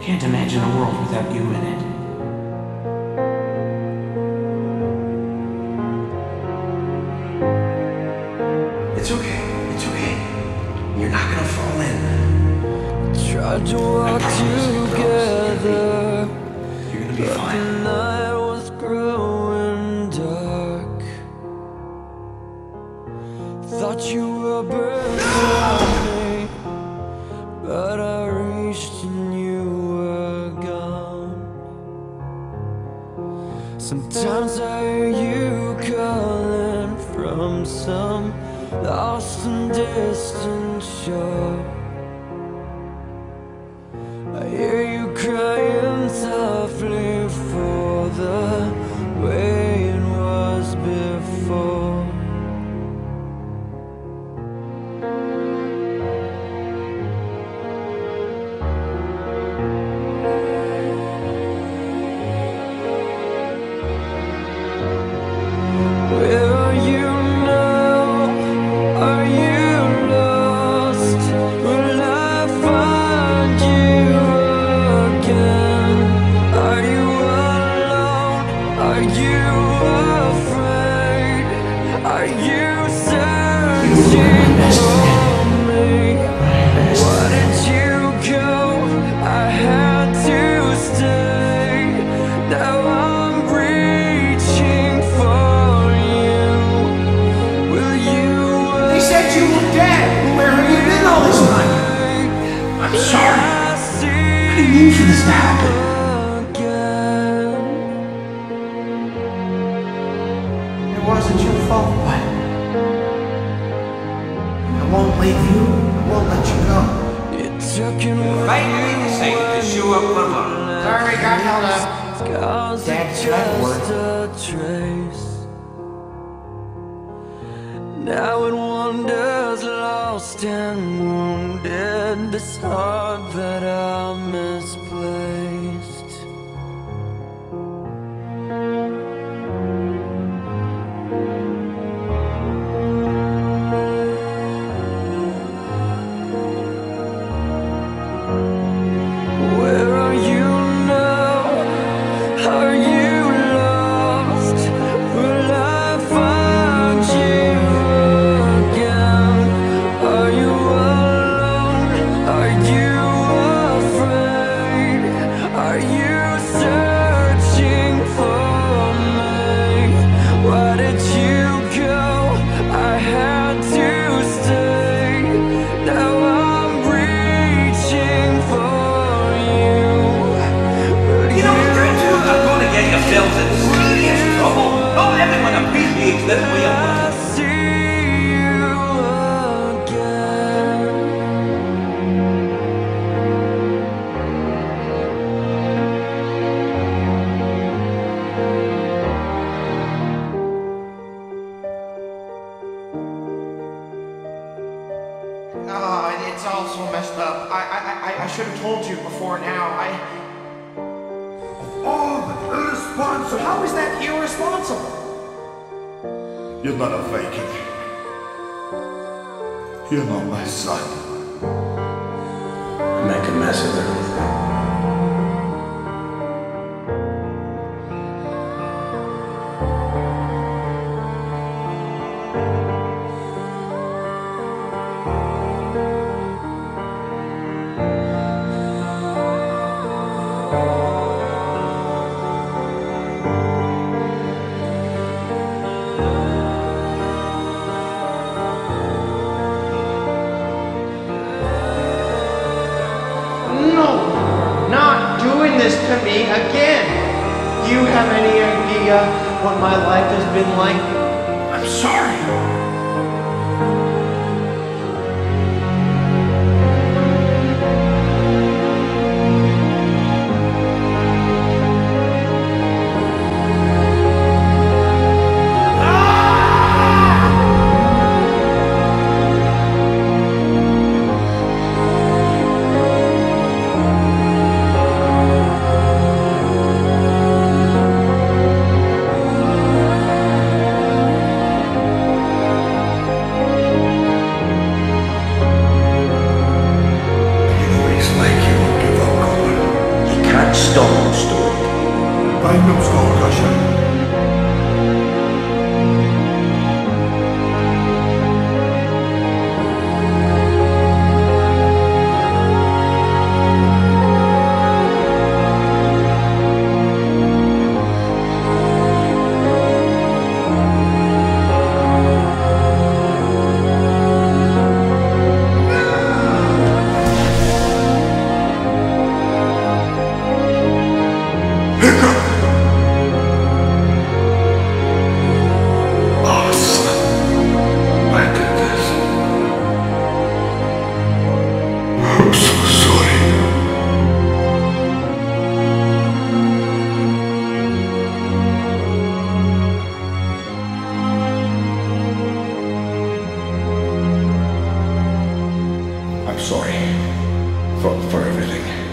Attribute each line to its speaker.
Speaker 1: Can't imagine a world without you in it.
Speaker 2: It's okay. It's okay. You're not gonna fall in.
Speaker 3: Tried to walk together,
Speaker 2: You're gonna be
Speaker 3: but the
Speaker 2: fine.
Speaker 3: night was growing dark. Thought you were burning me, but I reached and you were gone. Sometimes I hear you calling from some lost and distant shore. I hear you crying softly for the way it was before. Where are you now? Are you lost? Will I find you again? Are you alone? Are you afraid? Are you searching for me? Why did you go? I had to stay. Now I'm reaching for you. Will you?
Speaker 1: They said you were dead! Where have you been all this time? I'm sorry. I didn't mean for this to happen. It wasn't your fault, but I won't leave you. I won't let you go.
Speaker 4: Finally decided to show up for work.
Speaker 1: Sorry, got held up.
Speaker 3: Dad's
Speaker 1: just
Speaker 3: a trace. Now it wanders lost and wounded, this heart that I misplaced. Where are you now? Are you lost? Will I find you again? Are you alone? Are you afraid? Are you searching for me? Why did you go? I had to stay. Now I'm reaching for you.
Speaker 4: You know, friends who are going to get yourselves in serious trouble. Not everyone appreciates this way of life.
Speaker 3: I see you again.
Speaker 1: Oh, it's all so messed up. I should have told you before now.
Speaker 5: All but irresponsible.
Speaker 1: How is that irresponsible?
Speaker 5: You're not a Viking. You're not my son.
Speaker 2: Make a mess of everything.
Speaker 1: No, not doing this to me again. Do you have any idea what my life has been like? I'm sorry.
Speaker 5: sorry for everything.